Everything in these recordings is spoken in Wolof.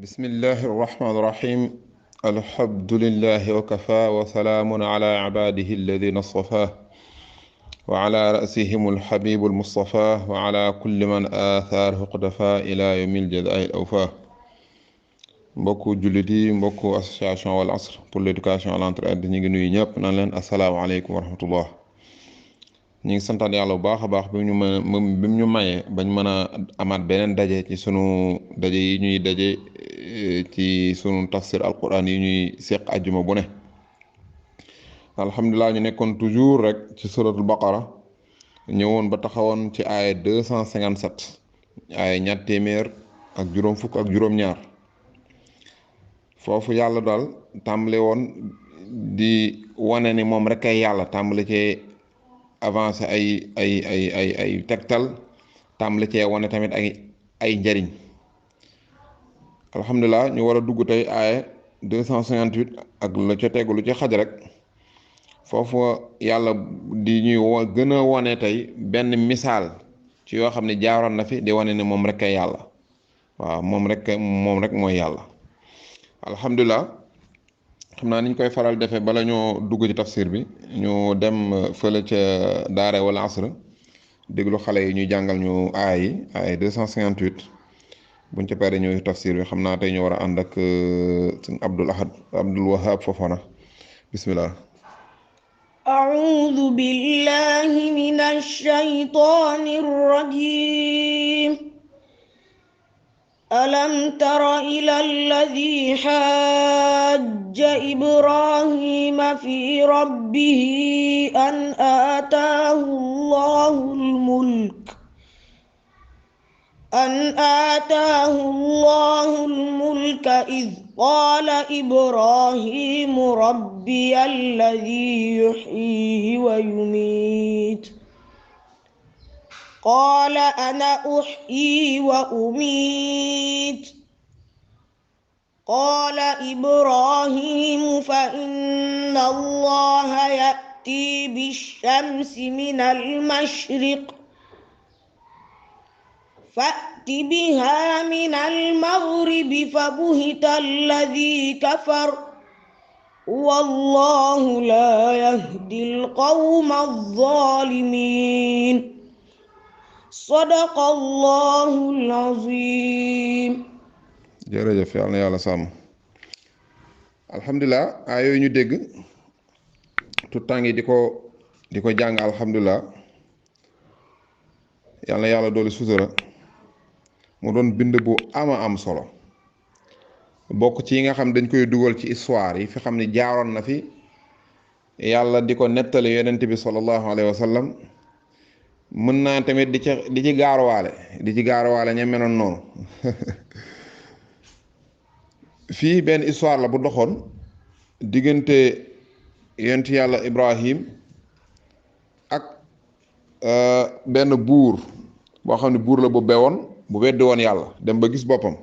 bismillahi irrahmani irrahim alhamdulillahi wakafa wa salaamun ala ibadihi alladina stafa wa ala rasihim alhabibu almustafa wa ala kulli man aathaarahu qdafa ila yawmi aljazai al awfa mbokku jullit yi mbokku association Wal Asr pour l'éducation à l'entraide ñu ngi nuyu ñëpp naan leen asalaamaaleykum wa rahmatullah. ñu ngi santaat yàlla bu baax a baax bi mu ñu mayee bañ mën a amaat beneen daje ci sunu daje yi ñuy daje ci sunu tafsir alquran yi ñuy seq ajjuma bu ne. alhamdulilah ñu nekkoon toujours rek ci suratul baqara ñëwoon ba taxawoon ci aaya 257 aaya ñaar téeméer ak juróom fukk ak juróom-ñaar foofu yàlla daal tàmbale woon di wane ni moom rek ay yàlla tàmbale cee avancé ay tegtal tàmbale cee wane tamit ay njariñ. alhamdulilah ñu war a dugg tey aaya 258 ak la ca tegu lu ci xaj rek foofu yàlla di ñuy gën a wane tey benn misaal ci yoo xam ne jaaroon na fi di wane ne moom rek ay yàlla waaw moom rek mooy yàlla. alhamdulilah xam naa niñ koy faral defee bala ñoo dugg ci tafsir bi ñu dem fële ca daara Wal Asr déglu xale yi ñuy jàngal ñu aaya 258 buñ ca paree ñëw tafsir bi xam naa tey ñu war a ànd ak sëñ Abdul Wahab Fofana bismillah. أعوذ بالله من الشيطان الرجيم ألم تر إلى الذي حاج إبراهيم في ربه أن آتاه الله الملك إذ قال إبراهيم ربي الذي يحيي ويميت قال أنا أحيي وأميت قال إبراهيم فإن الله يأتي بالشمس من المشرق فأت بها من المغرب فبهت الذي كفر والله لا يهدي القوم الظالمين صدق الله العظيم. jërëjëf yàlla na yàlla sàmm. alhamdulilah ay yooyu ñu dégg tout temps yi di ko jàng alhamdulilah yàlla na yàlla doolu sutura mu doon bind bu am solo bokk ci yi nga xam dañ koy dugal ci histoire yi fi xam ne jaaroon na fi yàlla di ko nettali yonent bi sallallahu alayhi wa sallam mën naa tamit di ci gaaruwaale ña meloon noonu fii benn histoire la bu doxoon diggante yonent yàlla Ibrahim ak benn buur boo xam ne buur la bu bewoon bu weddi woon yàlla dem ba gis boppam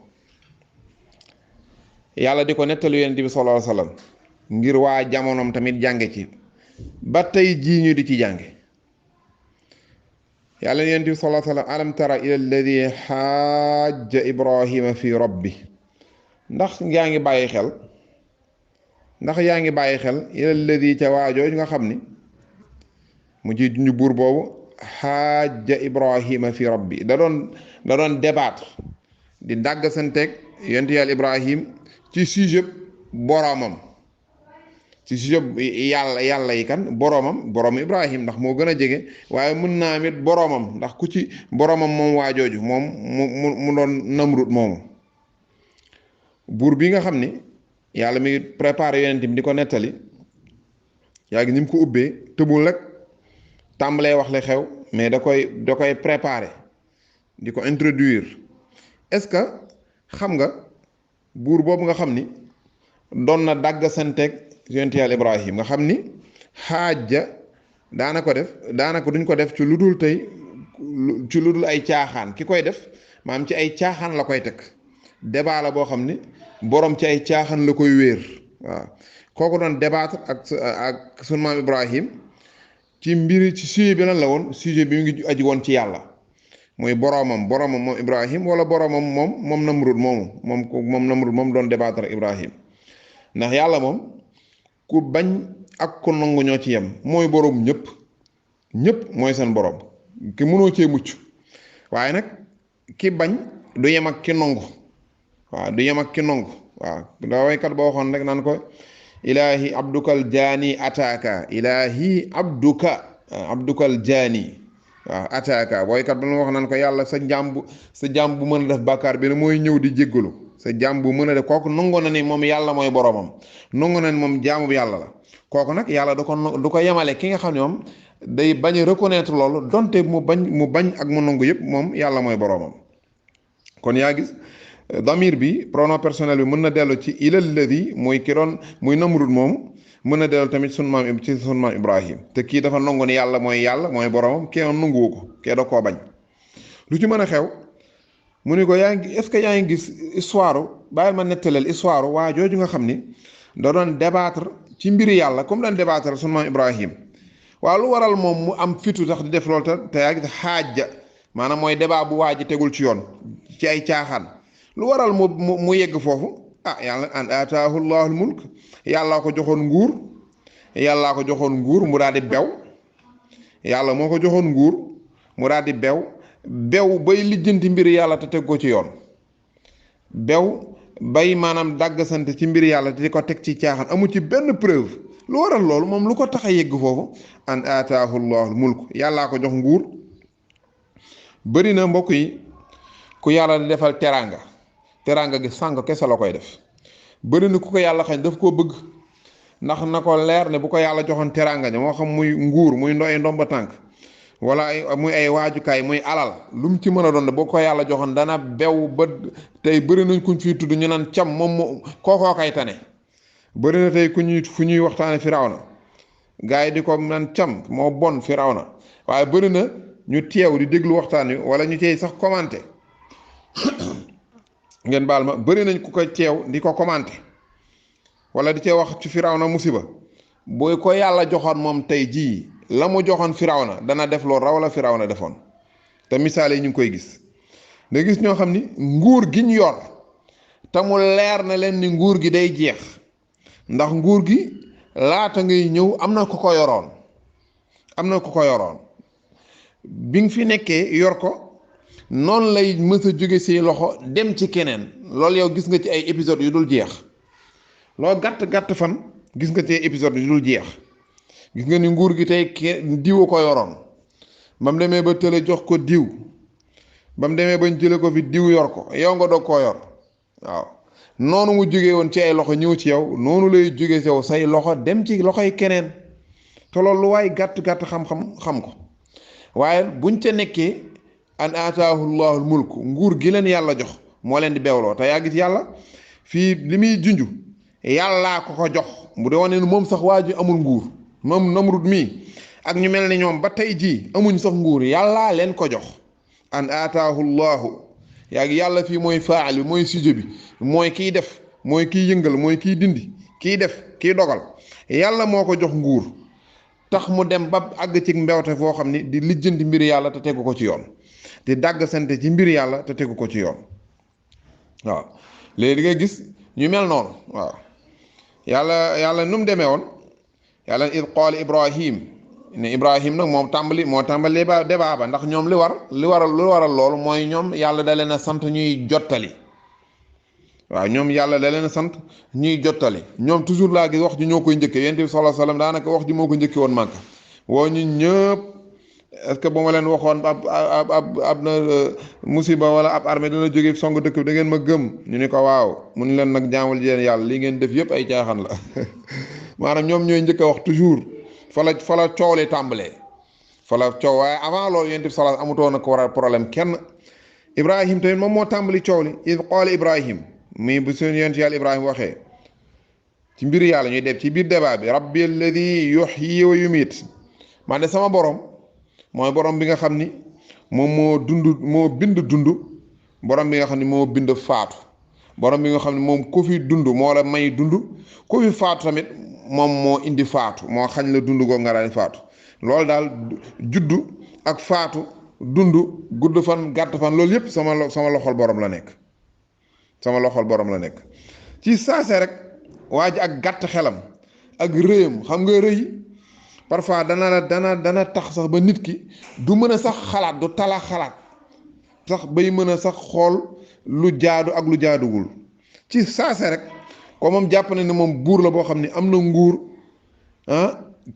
yàlla di ko nettali yonent bi sallallahu alayhi wa sallam ngir waa jamonoom tamit jànge ci ba tey jii ñu di ci jànge. yàlla yonent bi sallallahu alayhi wa sallam alam tara ila alladi xaaja ibrahima fi rabbi ndax yaa ngi bàyyi xel ila alladi ca waajooj nga xam ni mu ci ñu buur boobu xaaja ibrahima fi rabbi da doon débattre di dàgg santeeg yonent yàlla ibrahim ci sujet boroomam ci sujet yàlla yi kan boroom ibrahim ndax moo gën a jege waaye mën naa amit boroomam ndax ku ci boroomam moom waajooju moom mu doon Namrud moomu buur bi nga xam ni yàlla mi préparé yonent bi di ko nettali yaa ngi ni mu ko ubbee tëbul rek tàmbalee wax li xew mais da koy préparé di ko introduire. est-ce que xam nga buur boobu nga xam ni doon na dàgg santeeg yonent yàlla Ibrahim nga xam ni xaaja daanaka duñ ko def ci lu dul ay caaxaan ki koy def maam ci ay caaxaan la koy teg débat la boo xam ni borom ci ay caaxaan la koy wéer waaw kooku doon débattre ak sunu maam Ibrahim ci mbiri ci sujet bi lan la woon sujet bi mu ngi aji woon ci yàlla muy boroomam moom Ibrahim wala boroomam moom Namrud moom Namrud moom doon débattre Ibrahim ndax yàlla moom ku bañ ak ku nangu ñoo ci yem mooy boroom ñëpp mooy seen boroom ki mënoo cee mucc waaye nag ki bañ du yem ak ki nangu waaw du yem ak ki nangu waaw da waykat boo waxoon rek naan ko ilaahi abdukal jaani ataaka ilaahi abdukal jaani waaw ataaka waykat ba la wax naan ko yàlla sa jaam bu mën a def bàkkaar bi ne mooy ñëw di jéggalu sa jaam bu mën a def kooku nangu na ni moom yàlla mooy boroomam nangu na ni moom jaamu yàlla la kooku nag yàlla du ko yemale ki nga xam ne moom day bañ a reconnaître loolu donte mu bañ ak mu nangu yëpp moom yàlla mooy boroomam kon yaa gis damir bi pronom personnel bi mën na dellu ci ilal ladi muy ki doon muy Namrud moomu mën na dellu tamit sunu maam Ibrahim te kii dafa nangu ni yàlla mooy boroomam kee nanguwu ko kee da koo bañ lu ci mën a xew mu ni ko est-ce que yaa ngi gis histoire bàyyil ma nettaleel histoire waa jooju nga xam ni da doon débattre ci mbiri yàlla comme daan débattre sunu maam Ibrahim waaw lu waral moom mu am fitu tax di def loolu te yaa gis xaaja maanaam mooy débat bu waa ji tegul ci yoon ci ay caaxaan lu waral mu yegg foofu yàlla an ataahu llahul mulk yàllaa ko joxoon nguur mu daal di bew yàlla moo ko joxoon nguur mu daal di bew bay lijjanti mbiri yàlla te teg ko ci yoon bew bay maanaam dàgg sant ci mbiri yàlla te di ko teg ci caaxaan amu ci benn preuve lu waral loolu moom lu ko tax a yegg foofu an ataahu llahul mulk yàllaa ko jox nguur bëri na mbokk yi ku yàlla di defal teraanga gi sànq kese la koy def bëri na ku ko yàlla xañ daf koo bëgg ndax na ko leer ne bu ko yàlla joxoon teraanga ja moo xam muy nguur muy ndomba tànk wala muy ay waajukaay muy alal lu mu ci mën a doon boo ko yàlla joxoon dana bew ba tey bëri nañ kuñ fiy tudd ñu naan cam moom kookoo kay tane bëri na tey fu ñuy waxtaane Firawna gars yi di ko naan cam moo bon Firawna waaye bëri na ñu teew di déglu waxtaan wi wala ñu cey sax commenté ngeen baal ma bëri nañ ku ko teew di ko commenté wala di cee wax ci Firawna musiba booy ko yàlla joxoon moom tey jii la mu joxoon Firawna dana def loolu raw la Firawna defoon te misaal yi ñu ngi koy gis nga gis ñoo xam ni nguur gi ñu yor te mu leer na leen ni nguur gi day jeex ndax nguur gi laata ngay ñëw am na ku ko yoroon bi nga fi nekkee yor ko noonu lay mës a jóge si loxo dem ci keneen loolu yow gis nga ci ay épisodes yu dul jeex loo gàtt fan gis nga ci ay épisodes yu dul jeex gis nga ni nguur gi tey diw ko yoroon ba mu demee ba tële jox ko diw ba mu demee bañ jële ko fi diw yor ko yow nga doog koo yor waaw noonu mu jógee woon ci ay loxo ñëw ci yow noonu lay jóge ci yow say loxo dem ci loxoy keneen te loolu lu waay gàtt xam ko waaye buñ ca nekkee an ataahu llahul mulk nguur gi leen yàlla jox moo leen di beewloo te yaa gis yàlla fii li muy junju yàllaa ko jox bu dee wane ne moom sax waa ji amul nguur moom Namrud mii ak ñu mel ni ñoom ba tey jii amuñ sax nguur yàllaa leen ko jox an ataahu llahu yaa ngi yàlla fii mooy faal bi mooy sujet bi mooy kiy def mooy kiy yëngal mooy kiy dindi kiy def kiy dogal yàlla moo ko jox nguur tax mu dem ba àgg ci mbewte foo xam ni di lijjanti mbiri yàlla te tegu ko ci yoon di dàgg sante ci mbiri yàlla te tegu ko ci yoon waaw léegi nga gis ñu mel noonu waaw yàlla nu mu demee woon yàlla id qaala Ibrahim ne Ibrahim nag moo tàmbali débat ba ndax ñoom li waral loolu mooy ñoom yàlla da leen a sant ñuy jottali waaw ñoom yàlla da leen a sant ñuy jottali ñoom toujours laa gis wax ji ñoo koy njëkkee yonent bi sallallahu alayhi wasallam daanaka wax ji moo ko njëkkee woon Màkka woo ñu ñëpp est-ce que ba ma leen waxoon ab na musiba wala ab armée dana jógee song dëkk bi da ngeen ma gëm ñu ni ko waaw mun leen nag jaamul jeen yàlla li ngeen def yëpp ay caaxaan la maanaam ñoom ñooy njëkk a wax toujours fa la coow li tàmbalee fa la coow waaye avant loolu yonent bi sallallahu amutoon na ko war a problème kenn Ibrahim tamit moom moo tàmbali coow li id qaala Ibrahim muy bu seen yonent yàlla Ibrahim waxee ci mbir yàlla ñuy def ci biir débat bi rabbi alladi yuhyi wa yumiit maa de sama borom mooy borom bi nga xam ni moom moo bind dund borom bi nga xam ni moo bind faatu borom bi nga xam ni moom ku fi dund moo la may dund ku fi faatu tamit moom moo indi faatu moo xañ la dund goo nga daal faatu loolu daal juddu ak faatu dund gudd fan gàtt fan loolu yëpp sama loxol borom la nekk sama loxol borom la nekk ci saase rek waa ji ak gàtt xelam ak rëyam xam nga rëy parfois dana tax sax ba nit ki du mën a sax xalaat du tala xalaat sax bay mën a sax xool lu jaadu ak lu jaaduwul ci saase rek ko moom jàpp na ne moom buur la boo xam ne am na nguur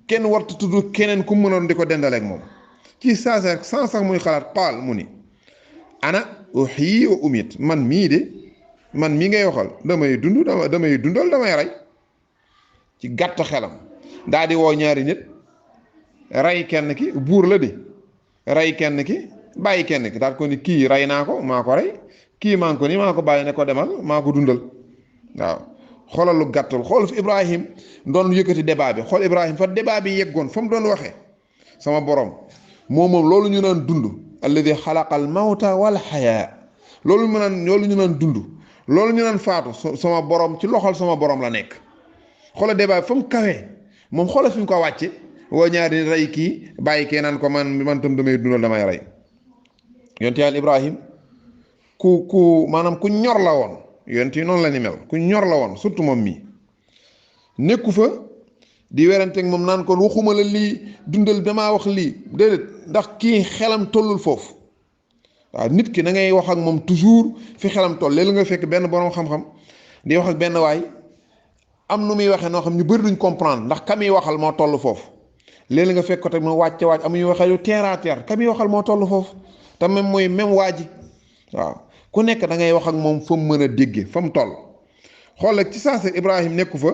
kenn warta tudd keneen ku mënoon di ko dendaleeg moom ci saase rek sans sax muy xalaat qaal mu ni ana uhyi wa umit man mii ngay waxal damay dundal damay rey ci gàtt xelam daa di woo ñaari nit rey kenn ki buur la di rey kenn ki bàyyi kenn ki daal ko ni kii rey naa ko maa ko rey kii maa ko ni maa ko bàyyi ne ko demal maa ko dundal waaw xoolal lu gàttal xool fi Ibrahim doon yëkkati débat bi xool Ibrahim fa débat bi yeggoon fa mu doon waxee sama borom moom loolu ñu naan dund alladi xalaqal mawta wal xayaa loolu ñu naan dund loolu ñu naan faatu sama borom ci loxol sama borom la nekk xoolal débat bi fa mu kawee moom xoolal fi mu ko wàcce woo ñaari rey kii bàyyi kee naan ko man tam damay dundal damay rey yonte yàlla Ibrahim ku maanaam ku ñor la woon yonte yi noonu la ni mel ku ñor la woon surtout moom mii nekku fa di weranteeg moom naan kon waxuma la lii dundal damaa wax lii déedéet ndax kii xelam tollul foofu waaw nit ki da ngay wax ak moom toujours fi xelam toll léegi nga fekk benn borom xam-xam di wax ak benn waay am nu muy waxee noo xam ñu bëri duñ comprendre ndax ka muy waxal moo toll foofu léegi nga fekk ko tamit wàcc am ñu waxee yu terre à terre ka muy waxal moo toll foofu te même mooy même waa ji waaw ku nekk da ngay wax ak moom fa mu mën a déggee fa mu toll xool rek ci saa si Ibrahim nekku fa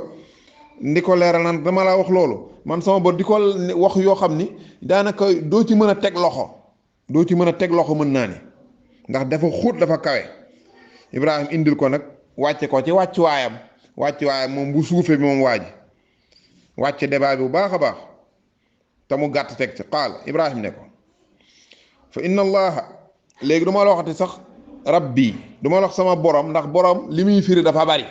ndi ko leeral naan dama laa wax loolu man sama bot di ko wax yoo xam ni daanaka doo ci mën a teg loxo mën naa ni ndax dafa xóot dafa kawe Ibrahim indil ko nag wàcce ko ci wàccuwaayam moom bu suufee bi moom waa ji wàcce débat bi bu baax a baax te mu gàtt teg ci qaal Ibrahim ne ko fa inna allaha léegi du ma la waxati sax rabbi du ma la wax sama borom ndax borom li muy firi dafa bari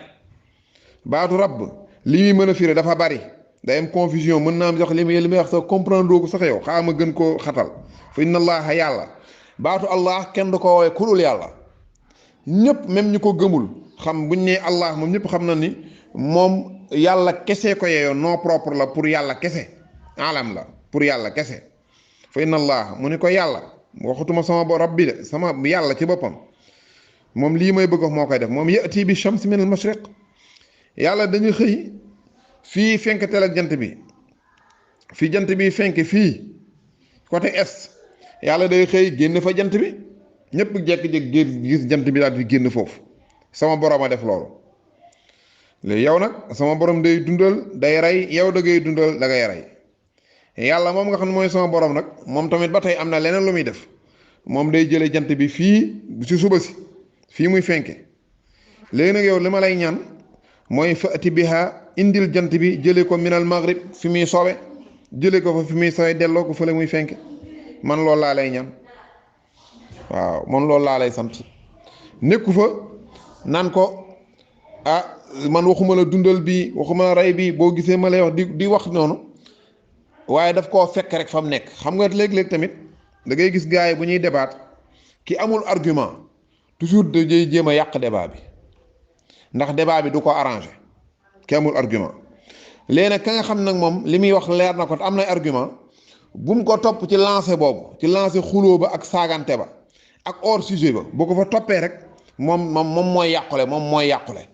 baatu rabb li muy mën a firi dafa bari day am confusion mën naa am sax li muy wax sax comprendre ko sax yow xaa ma gën koo xatal fa inna allaha yàlla baatu allah kenn du ko woowee kulul yàlla ñëpp même ñu ko gëmul xam buñ nee allah moom ñëpp xam na ni moom yàlla kese ko yeeyoo nom propre la pour yàlla kese alam la pour yàlla kese fa inna allah mu ni ko yàlla waxutuma sama rabbi de sama yàlla ci boppam moom lii may bëgg wax moo koy def moom yati bi shams min al mashriq yàlla dañu xëy fii fenkatel ak jant bi fii jant bi fenk fii côté est yàlla day xëy génn fa jant bi ñëpp jekk-jekk gis jant bi daal di génn foofu sama borom a def loolu léegi yow nag sama borom day dundal day rey yow da ngay dundal da ngay rey yàlla moom nga xam ne mooy sama borom nag moom tamit ba tey am na leneen lu muy def moom day jëlee jant bi fii ci suba si fii muy fenke léegi nag yow li ma lay ñaan mooy fati biha indil jant bi jëlee ko minal maghrib fi muy sowe jëlee ko fa fi muy sowe delloo ko fële muy fenke man loolu laa lay ñaan waaw man loolu laa lay sant nekku fa naan ko man waxuma la dundal bi waxuma la rey bi boo gisee ma lay wax di wax noonu waaye daf koo fekk rek fa mu nekk xam nga léeg-léeg tamit da ngay gis gars yi bu ñuy débat ki amul argument toujours day jéem a yàq débat bi ndax débat bi du ko arrangé ki amul argument léegi nag ka nga xam nag moom li muy wax leer na ko te am na argument bu mu ko topp ci lancé boobu ci lancé xuloo ba ak saagante ba ak hors sujet ba boo ko fa toppee rek moom mooy yàqule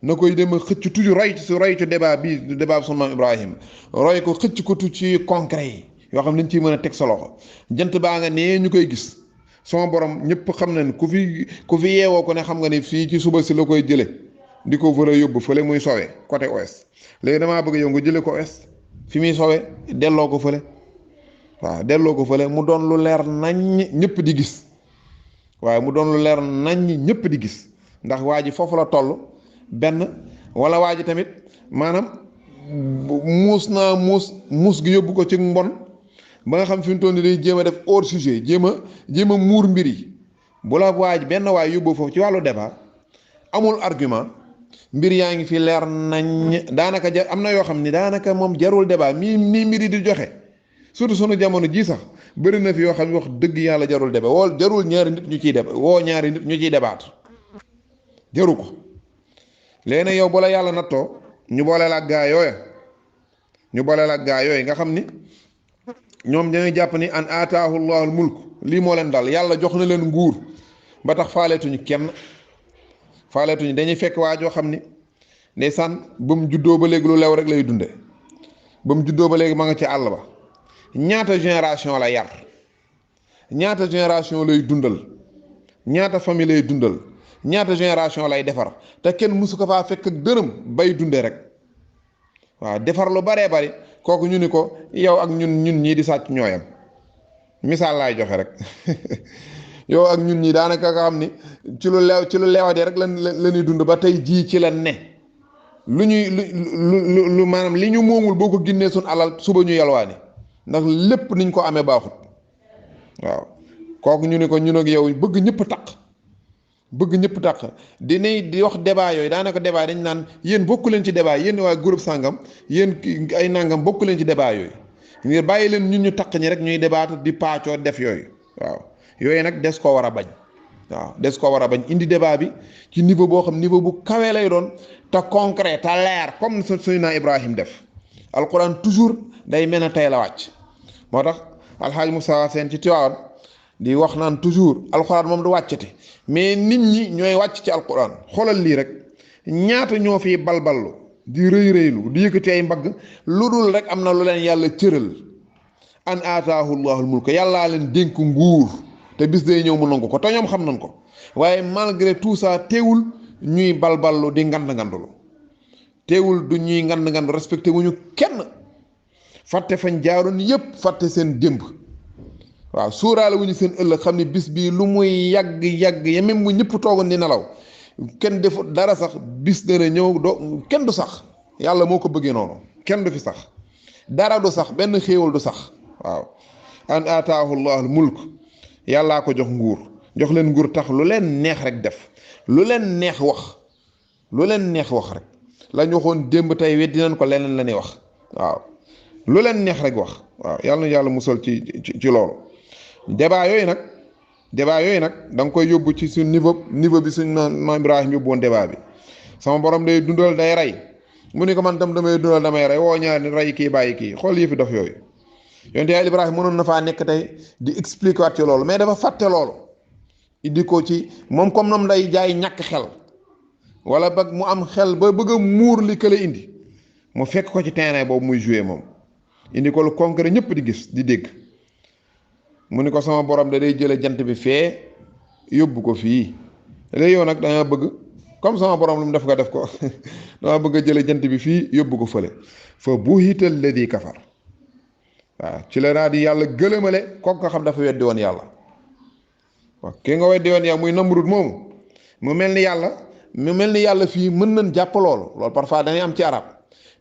na koy dem a xëcc toujours roy ci débat bi sunu maam Ibrahima roy ko xëcc ko tu ci concret yi yoo xam ne dañ ciy mën a teg sa loxo jant baa nga nee ñu koy gis sama borom ñëpp xam na ne ku fi yeewoo ko ne xam nga ne fii ci suba si la koy jële di ko fële yóbbu fële muy sowee côté ouest léegi damaa bëgg yow nga jële ko ouest fi muy sowee delloo ko fële waaw delloo ko fële mu doon lu leer naññ ñëpp di gis waaye mu doon lu leer naññ ñëpp di gis ndax waa ji foofu la toll benn wala waa ji tamit maanaam muus gi yóbbu ko ci mbon ba nga xam fi mu toll nii day jéem a def hors sujet jéem a muur mbir yi bu la waa ji benn waay yóbbu foofu ci wàllu débat amul argument mbir yaa ngi fi leer nañ daanaka am na yoo xam ni daanaka moom jarul débat mii mbir yi di joxe surtout sunu jamono ji sax bëri na fi yoo xam ne wax dëgg yàlla jarul débat woo jarul ñaari nit ñu ciy débat woo ñaari nit ñu ciy débat jaru ko. léegi nag yow bu la yàlla nattoo ñu boole la ak gaa yooya nga xam ni ñoom dañuy jàpp ni an ataahu llahul mulk lii moo leen dal yàlla jox na leen nguur ba tax faaleetuñu kenn dañuy fekk waa joo xam ni ndeysaan ba mu juddoo ba léegi lu lew rek lay dunde ba mu juddoo ba léegi ma nga ci àll ba ñaata génération la yar ñaata génération lay dundal ñaata famille lay dundal ñaata génération lay defar te kenn mësu ko faa fekk ak dërëm bay dunde rek waaw defar lu baree bari kooku ñu ni ko yow ak ñun ñii di sàcc ñooyam misaal laay joxe rek yow ak ñun ñii daanaka nga xam ni ci lu leewade rek la ñuy dund ba tey jii ci la ne lu ñuy lu maanaam li ñu moomul boo ko génnee suñ alal suba ñu yalwaani ndax lépp niñ ko amee baaxut waaw kooku ñu ni ko ñun ak yow bëgg ñëpp taq di wax débat yooyu daanaka débat dañ naan yéen bokku leen ci débat yéen waa groupe sàngam yéen ay nangam bokku leen ci débat yooyu ngir bàyyi leen ñun ñu taq ñi rek ñuy débat di paacoo def yooyu waaw yooyu nag des koo war a bañ indi débat bi ci niveau boo xam niveau bu kawee lay doon te concret te leer comme Seydina Ibrahim def alquran toujours day mel ne tey la wàcc moo tax alxaaj Moussa Seen ci Tiwaawan di wax naan toujours alquran moom du wàccati mais nit ñi ñooy wàcc ci alquran xoolal lii rek ñaata ñoo fi balballu di rëylu di yëkkati ay mbagg lu dul rek am na lu leen yàlla cëral an aataahu llahul mulk yàllaa leen dénk nguur te bis day ñëw mu nangu ko te ñoom xam nañ ko waaye malgré tout ça teewul ñuy balballu di ngandlu teewul du ñuy ngand respecté wuñu kenn fàtte fañ jaaroon yépp fàtte seen démb waaw suuraale wuñu seen ëllëg xam ne bis bii lu muy yàgg ya même bu ñëpp toogoon di nelaw kenn defu dara sax bis dana ñëw kenn du sax yàlla moo ko bëggee noonu kenn du fi sax dara du sax benn xéewal du sax waaw an ataahu llahul mulk yàllaa ko jox jox leen nguur tax lu leen neex rek def lu leen neex wax rek lañ waxoon démb tey weddi nañ ko leneen la ñuy wax waaw lu leen neex rek wax waaw yàlla musal ci loolu débat yooyu nag da nga koy yóbbu ci suñ niveau bi suñ maam Ibrahima yóbbu woon débat bi sama borom day dundal day rey mu ni ko man tam damay dundal damay rey woo ñaar ni rey kii bàyyi kii xool yi fi dof yooyu yonte yàlla Ibrahima mënoon na faa nekk tey di expliquer waat ci loolu mais dafa fàtte loolu indi ko ci moom comme noom day jaay ñàkk xel wala ba mu am xel ba bëgg a muur li kële indi mu fekk ko ci terrain boobu muy jouer moom indi ko lu concret ñëpp di gis di dégg mu ni ko sama borom da day jële jant bi fee yóbbu ko fii léegi yow nag danga bëgg comme sama borom lu mu def nga def ko dama bëgg a jële jant bi fii yóbbu ko fële fa buhita alladi kafar waaw ci la naa di yàlla gëlëmale kooku nga xam dafa weddi woon yàlla waaw ki nga weddi woon yàlla muy Namrud moomu mu mel ni yàlla fii mën nañ jàpp loolu parfois dañuy am ci arab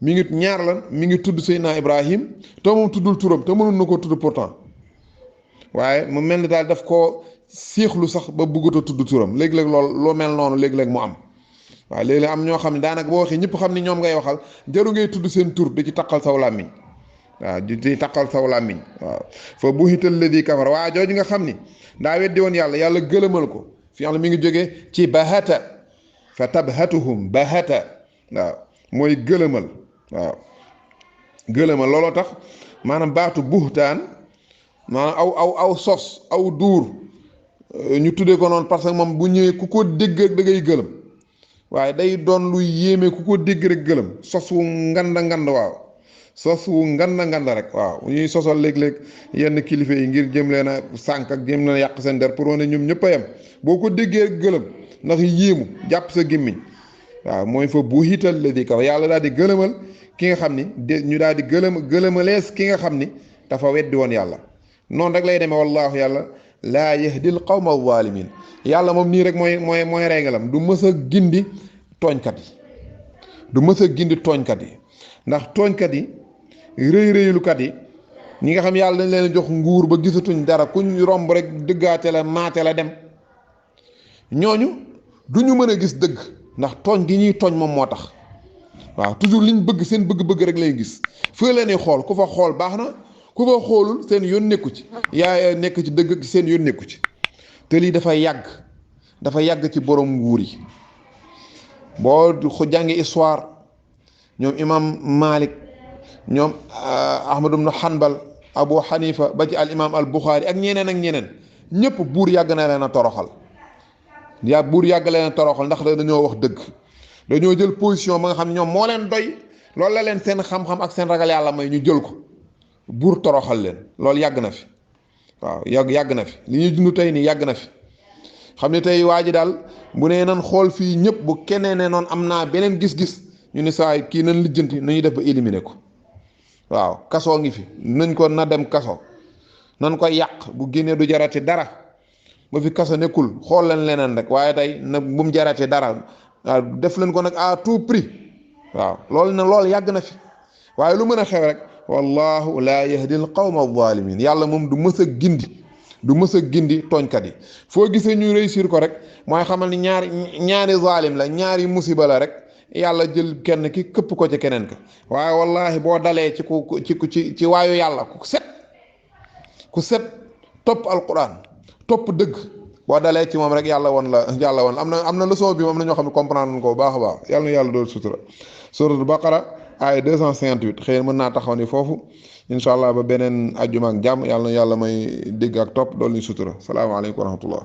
mi ngi ñaar lan mi ngi tudd Seydina Ibrahim te moom tuddul turam te mënoon na koo tudd pourtant waaye mu mel ni daal daf koo siixlu sax ba bëggut a tudd turam léeg-léeg loo mel noonu léeg-léeg mu am waaw léeg-léeg am ñoo xam ne daanaka boo waxee ñëpp xam ni ñoom ngay waxal jaru ngay tudd seen tur di ci taqal saw làmmiñ waaw di taqal saw làmmiñ waaw fa buhital ladi kafar waa jooju nga xam ni daa weddi woon yàlla gëlëmal ko fi yàlla mi ngi jógee ci bahata fa tabhatuhum bahata waaw mooy gëlëmal waaw gëlëmal looloo tax maanaam baatu buhtaan maanaam aw sos aw duur ñu tuddee ko noonu parce que moom bu ñëwee ku ko dégg rek da ngay gëlëm waaye day doon luy yéeme ku ko dégg rek gëlëm sos wu ngand waaw sos wu ngand rek waaw ñuy sosal léeg-léeg yenn kilifa yi ngir jëm leen a sànk ak jëm leen a yàq seen der pour wane ñoom ñëpp a yem boo ko déggee rek gëlëm ndax yéemu jàpp sa gémmiñ waaw mooy fa bu hiital la di kaw yàlla daal di gëlëmal ki nga xam ni ñu daal di gëlëmalees ki nga xam ni dafa weddi woon yàlla noonu rek lay demee wallaahu yàlla laa yahdil qawma zalimin yàlla moom nii rek mooy reegalam du mës a gindi tooñkat yi ndax tooñkat yi rëylukat yi ñi nga xam yàlla dañ leen jox nguur ba gisatuñ dara kuñ romb rek dëggaate la maate la dem ñooñu du ñu mën a gis dëgg ndax tooñ gi ñuy tooñ moom moo tax waaw toujours liñ bëgg seen bëgg-bëgg rek lay gis fii la ñuy xool ku fa xool baax na ku ko xoolul seen yoon nekku ci yaa nekk ci dëgg seen yoon nekku ci te lii dafa yàgg ci borom nguur yi boo jàngi histoire ñoom imam Malik ñoom Ahmad ibn Hanbal Abu Hanifa ba ci al imam al Bukhari ak ñeneen ñëpp buur yàgg na leen a toroxal buur yàgg leen a toroxal ndax dañoo wax dëgg dañoo jël position ba nga xam ne ñoom moo leen doy loolu la leen seen xam-xam ak seen ragal yàlla may ñu jël ko buur toroxal leen loolu yàgg na fi waaw yàgg na fi li ñuy dund tey nii yàgg na fi xam ne tey waa ji daal bu nee nan xool fii ñëpp bu keneen ne noonu am naa beneen gis-gis ñu ne saa kii nañ lijjanti nu ñuy def ba éliminer ko waaw kasoo ngi fi nañ ko na dem kaso nan ko yàq bu génnee du jarati dara ba fi kaso nekkul xool leen leneen rek waaye tey nag bu mu jarati dara waaw def leen ko nag à tout prix waaw loolu yàgg na fi waaye lu mën a xew rek wallahu laa yahdi al qawma alzalimin yàlla moom du mës a gindi tooñkat yi foo gisee ñu réussir ko rek mooy xamal ni ñaari zalim la ñaari musiba la rek yàlla jël kenn ki këpp ko ci keneen ka waaye wallahi boo dalee ci waayu yàlla ku set topp alquran topp dëgg boo dalee ci moom rek yàlla won am na leçon bi moom na ñoo xam ne comprendre ko bu baax a baax yàlla na yàlla dool sutura suratul baqara aaya 258 xëy na mën naa taxaw ni foofu incha allah ba beneen ajjuma ak jàmm yàlla na yàlla may dégg ak topp dool ñu sutura salaamaaleykum wa rahmatullah